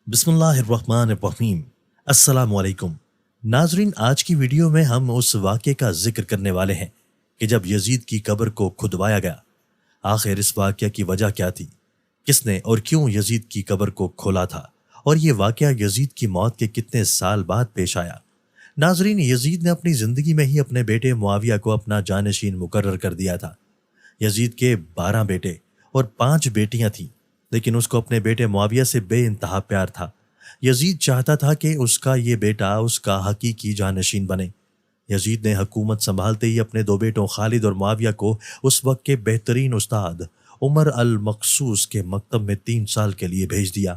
بسم اللہ الرحمن الرحیم۔ السلام علیکم ناظرین، آج کی ویڈیو میں ہم اس واقعے کا ذکر کرنے والے ہیں کہ جب یزید کی قبر کو کھدوایا گیا۔ آخر اس واقعہ کی وجہ کیا تھی؟ کس نے اور کیوں یزید کی قبر کو کھولا تھا؟ اور یہ واقعہ یزید کی موت کے کتنے سال بعد پیش آیا؟ ناظرین، یزید نے اپنی زندگی میں ہی اپنے بیٹے معاویہ کو اپنا جانشین مقرر کر دیا تھا۔ یزید کے 12 بیٹے اور 5 بیٹیاں تھیں، لیکن اس کو اپنے بیٹے معاویہ سے بے انتہا پیار تھا۔ یزید چاہتا تھا کہ اس کا یہ بیٹا اس کا حقیقی جانشین بنے۔ یزید نے حکومت سنبھالتے ہی اپنے 2 بیٹوں خالد اور معاویہ کو اس وقت کے بہترین استاد عمر المقصوص کے مکتب میں 3 سال کے لیے بھیج دیا۔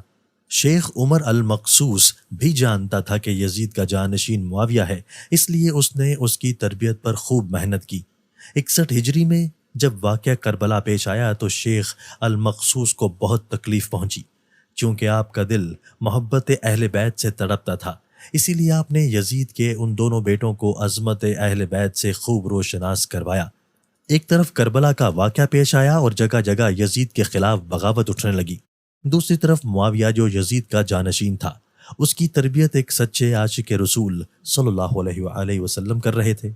شیخ عمر المقصوص بھی جانتا تھا کہ یزید کا جانشین معاویہ ہے، اس لیے اس نے اس کی تربیت پر خوب محنت کی۔ 61 ہجری میں جب واقعہ کربلا پیش آیا تو شیخ المقصوص کو بہت تکلیف پہنچی، چونکہ آپ کا دل محبت اہل بیت سے تڑپتا تھا۔ اسی لیے آپ نے یزید کے ان دونوں بیٹوں کو عظمت اہل بیت سے خوب روشناس کروایا۔ ایک طرف کربلا کا واقعہ پیش آیا اور جگہ جگہ یزید کے خلاف بغاوت اٹھنے لگی۔ دوسری طرف معاویہ جو یزید کا جانشین تھا، اس کی تربیت ایک سچے عاشق رسول صلی اللہ علیہ وآلہ وسلم کر رہے تھے۔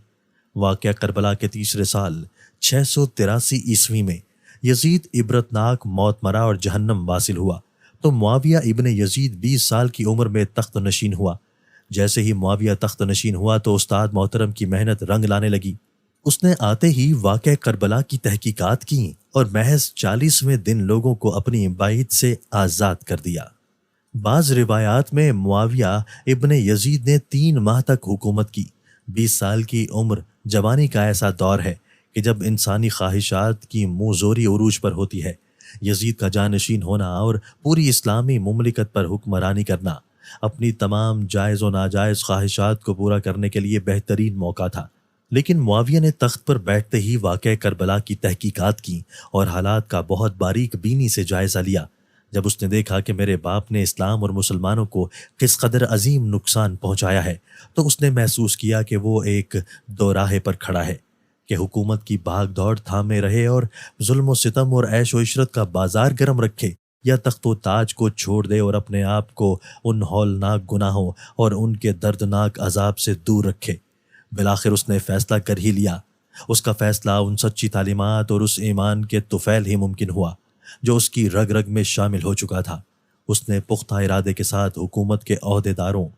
واقعہ کربلا کے تیسرے سال 683 عیسوی میں یزید عبرتناک موت مرا اور جہنم واصل ہوا تو معاویہ ابن یزید 20 سال کی عمر میں تخت نشین ہوا۔ جیسے ہی معاویہ تخت نشین ہوا تو استاد محترم کی محنت رنگ لانے لگی۔ اس نے آتے ہی واقعہ کربلا کی تحقیقات کی اور محض 40ویں دن لوگوں کو اپنی بعید سے آزاد کر دیا۔ بعض روایات میں معاویہ ابن یزید نے 3 ماہ تک حکومت کی۔ 20 سال کی عمر جوانی کا ایسا دور ہے کہ جب انسانی خواہشات کی منہ زوری عروج پر ہوتی ہے۔ یزید کا جانشین ہونا اور پوری اسلامی مملکت پر حکمرانی کرنا اپنی تمام جائز و ناجائز خواہشات کو پورا کرنے کے لیے بہترین موقع تھا۔ لیکن معاویہ نے تخت پر بیٹھتے ہی واقعہ کربلا کی تحقیقات کی اور حالات کا بہت باریک بینی سے جائزہ لیا۔ جب اس نے دیکھا کہ میرے باپ نے اسلام اور مسلمانوں کو کس قدر عظیم نقصان پہنچایا ہے، تو اس نے محسوس کیا کہ وہ ایک دوراہے پر کھڑا ہے کہ حکومت کی بھاگ دوڑ تھامے رہے اور ظلم و ستم اور عیش و عشرت کا بازار گرم رکھے، یا تخت و تاج کو چھوڑ دے اور اپنے آپ کو ان ہولناک گناہوں اور ان کے دردناک عذاب سے دور رکھے۔ بالآخر اس نے فیصلہ کر ہی لیا۔ اس کا فیصلہ ان سچی تعلیمات اور اس ایمان کے طفیل ہی ممکن ہوا جو اس کی رگ رگ میں شامل ہو چکا تھا۔ اس نے پختہ ارادے کے ساتھ حکومت کے عہدیداروں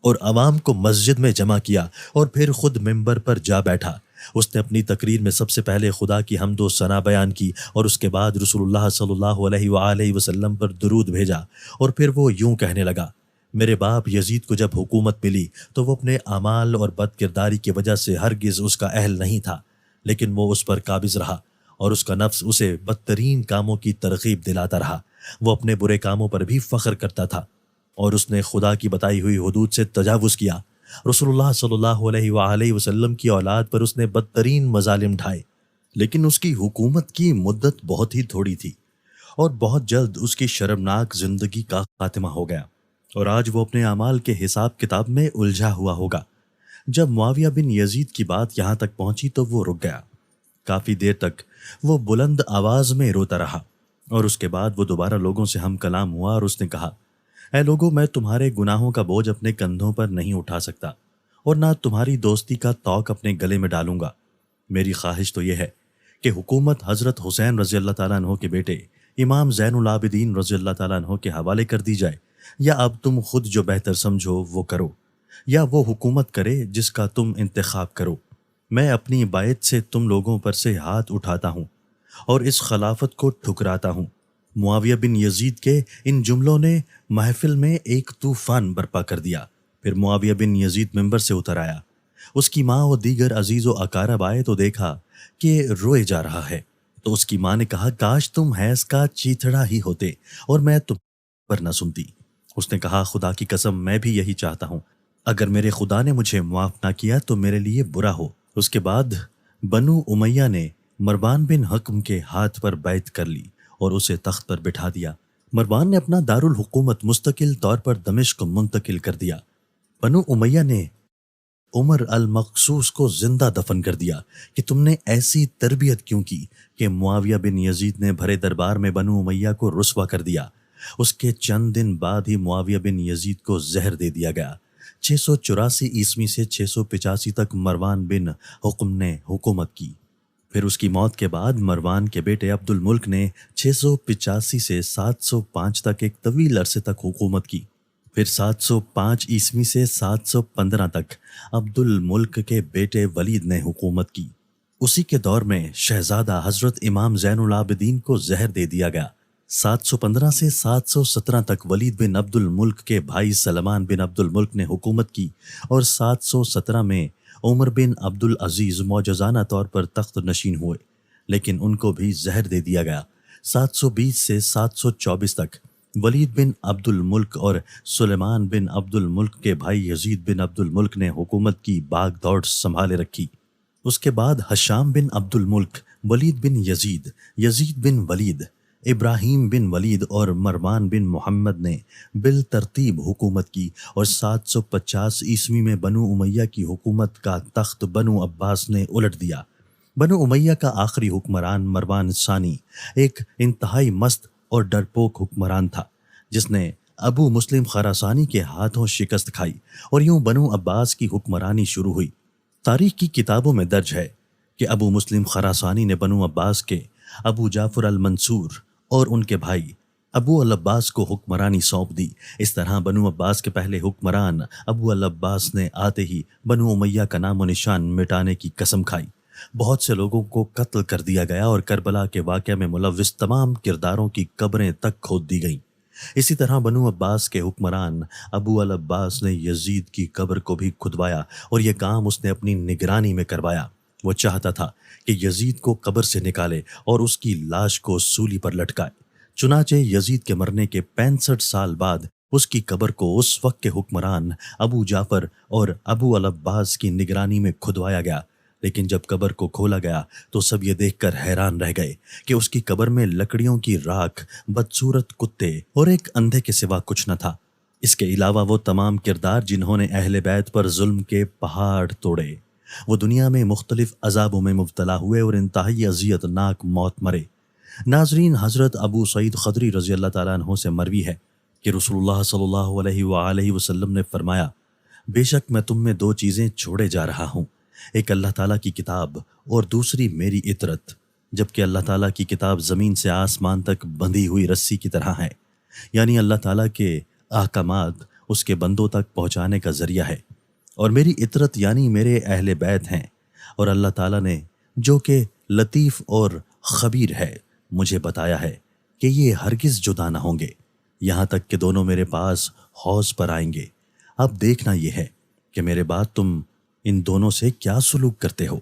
اور عوام کو مسجد میں جمع کیا اور پھر خود ممبر پر جا بیٹھا۔ اس نے اپنی تقریر میں سب سے پہلے خدا کی حمد و ثنا بیان کی اور اس کے بعد رسول اللہ صلی اللہ علیہ وآلہ وسلم پر درود بھیجا، اور پھر وہ یوں کہنے لگا: میرے باپ یزید کو جب حکومت ملی تو وہ اپنے اعمال اور بد کرداری کی وجہ سے ہرگز اس کا اہل نہیں تھا، لیکن وہ اس پر قابض رہا اور اس کا نفس اسے بدترین کاموں کی ترغیب دلاتا رہا۔ وہ اپنے برے کاموں پر بھی فخر کرتا تھا اور اس نے خدا کی بتائی ہوئی حدود سے تجاوز کیا۔ رسول اللہ صلی اللہ علیہ وآلہ وسلم کی اولاد پر اس نے بدترین مظالم ڈھائے، لیکن اس کی حکومت کی مدت بہت ہی تھوڑی تھی اور بہت جلد اس کی شرمناک زندگی کا خاتمہ ہو گیا، اور آج وہ اپنے اعمال کے حساب کتاب میں الجھا ہوا ہوگا۔ جب معاویہ بن یزید کی بات یہاں تک پہنچی تو وہ رک گیا۔ کافی دیر تک وہ بلند آواز میں روتا رہا، اور اس کے بعد وہ دوبارہ لوگوں سے ہم کلام ہوا اور اس نے کہا: اے لوگو، میں تمہارے گناہوں کا بوجھ اپنے کندھوں پر نہیں اٹھا سکتا اور نہ تمہاری دوستی کا طوق اپنے گلے میں ڈالوں گا۔ میری خواہش تو یہ ہے کہ حکومت حضرت حسین رضی اللہ تعالیٰ عنہ کے بیٹے امام زین العابدین رضی اللہ تعالیٰ عنہ کے حوالے کر دی جائے، یا اب تم خود جو بہتر سمجھو وہ کرو، یا وہ حکومت کرے جس کا تم انتخاب کرو۔ میں اپنی بیعت سے تم لوگوں پر سے ہاتھ اٹھاتا ہوں اور اس خلافت کو ٹھکراتا ہوں۔ معاویہ بن یزید کے ان جملوں نے محفل میں ایک طوفان برپا کر دیا۔ پھر معاویہ بن یزید ممبر سے اتر آیا۔ اس کی ماں اور دیگر عزیز و اقارب آئے تو دیکھا کہ روئے جا رہا ہے، تو اس کی ماں نے کہا: کاش تم حیض کا چیتھڑا ہی ہوتے اور میں تم پر نہ سنتی۔ اس نے کہا: خدا کی قسم، میں بھی یہی چاہتا ہوں۔ اگر میرے خدا نے مجھے معاف نہ کیا تو میرے لیے برا ہو۔ اس کے بعد بنو امیہ نے مروان بن حکم کے ہاتھ پر بیعت کر لی اور اسے تخت پر بٹھا دیا۔ مروان نے اپنا دارالحکومت مستقل طور پر دمشق منتقل کر دیا۔ بنو امیہ نے عمر المقصوص کو زندہ دفن کر دیا کہ تم نے ایسی تربیت کیوں کی کہ معاویہ بن یزید نے بھرے دربار میں بنو امیہ کو رسوا کر دیا۔ اس کے چند دن بعد ہی معاویہ بن یزید کو زہر دے دیا گیا۔ 684 عیسوی سے 685 تک مروان بن حکم نے حکومت کی۔ پھر اس کی موت کے بعد مروان کے بیٹے عبد الملک نے 685 سے 705 تک ایک طویل عرصے تک حکومت کی۔ پھر 705 عیسوی سے 715 تک عبد الملک کے بیٹے ولید نے حکومت کی۔ اسی کے دور میں شہزادہ حضرت امام زین العابدین کو زہر دے دیا گیا۔ 715 سے 717 تک ولید بن عبد الملک کے بھائی سلمان بن عبد الملک نے حکومت کی اور 717 میں عمر بن عبد العزیز معجزانہ طور پر تخت نشین ہوئے، لیکن ان کو بھی زہر دے دیا گیا۔ 720 سے 724 تک ولید بن عبد الملک اور سلیمان بن عبد الملک کے بھائی یزید بن عبد الملک نے حکومت کی باغ دوڑ سنبھالے رکھی۔ اس کے بعد حشام بن عبد الملک، ولید بن یزید، یزید بن ولید، ابراہیم بن ولید اور مروان بن محمد نے بالترتیب حکومت کی اور 750 عیسوی میں بنو امیہ کی حکومت کا تخت بنو عباس نے الٹ دیا۔ بنو امیہ کا آخری حکمران مروان ثانی ایک انتہائی مست اور ڈرپوک حکمران تھا، جس نے ابو مسلم خراسانی کے ہاتھوں شکست کھائی اور یوں بنو عباس کی حکمرانی شروع ہوئی۔ تاریخ کی کتابوں میں درج ہے کہ ابو مسلم خراسانی نے بنو عباس کے ابو جعفر المنصور اور ان کے بھائی ابو العباس کو حکمرانی سونپ دی۔ اس طرح بنو عباس کے پہلے حکمران ابو العباس نے آتے ہی بنو امیہ کا نام و نشان مٹانے کی قسم کھائی۔ بہت سے لوگوں کو قتل کر دیا گیا اور کربلا کے واقعہ میں ملوث تمام کرداروں کی قبریں تک کھود دی گئیں۔ اسی طرح بنو عباس کے حکمران ابو العباس نے یزید کی قبر کو بھی کھدوایا اور یہ کام اس نے اپنی نگرانی میں کروایا۔ وہ چاہتا تھا کہ یزید کو قبر سے نکالے اور اس کی لاش کو سولی پر لٹکائے۔ چنانچہ یزید کے مرنے کے 65 سال بعد اس کی قبر کو اس وقت کے حکمران ابو جعفر اور ابو العباس کی نگرانی میں کھدوایا گیا، لیکن جب قبر کو کھولا گیا تو سب یہ دیکھ کر حیران رہ گئے کہ اس کی قبر میں لکڑیوں کی راکھ، بدصورت کتے اور ایک اندھے کے سوا کچھ نہ تھا۔ اس کے علاوہ وہ تمام کردار جنہوں نے اہل بیت پر ظلم کے پہاڑ توڑے، وہ دنیا میں مختلف عذابوں میں مبتلا ہوئے اور انتہائی اذیت ناک موت مرے۔ ناظرین، حضرت ابو سعید خدری رضی اللہ تعالیٰ عنہ سے مروی ہے کہ رسول اللہ صلی اللہ علیہ وآلہ وسلم نے فرمایا، بے شک میں تم میں 2 چیزیں چھوڑے جا رہا ہوں، ایک اللہ تعالیٰ کی کتاب اور دوسری میری اطرت، جبکہ اللہ تعالیٰ کی کتاب زمین سے آسمان تک بندھی ہوئی رسی کی طرح ہے، یعنی اللہ تعالیٰ کے احکامات اس کے بندوں تک پہنچانے کا ذریعہ ہے، اور میری اطرت یعنی میرے اہل بیت ہیں، اور اللہ تعالیٰ نے جو کہ لطیف اور خبیر ہے مجھے بتایا ہے کہ یہ ہرگز جدا نہ ہوں گے یہاں تک کہ دونوں میرے پاس حوض پر آئیں گے۔ اب دیکھنا یہ ہے کہ میرے بعد تم ان دونوں سے کیا سلوک کرتے ہو۔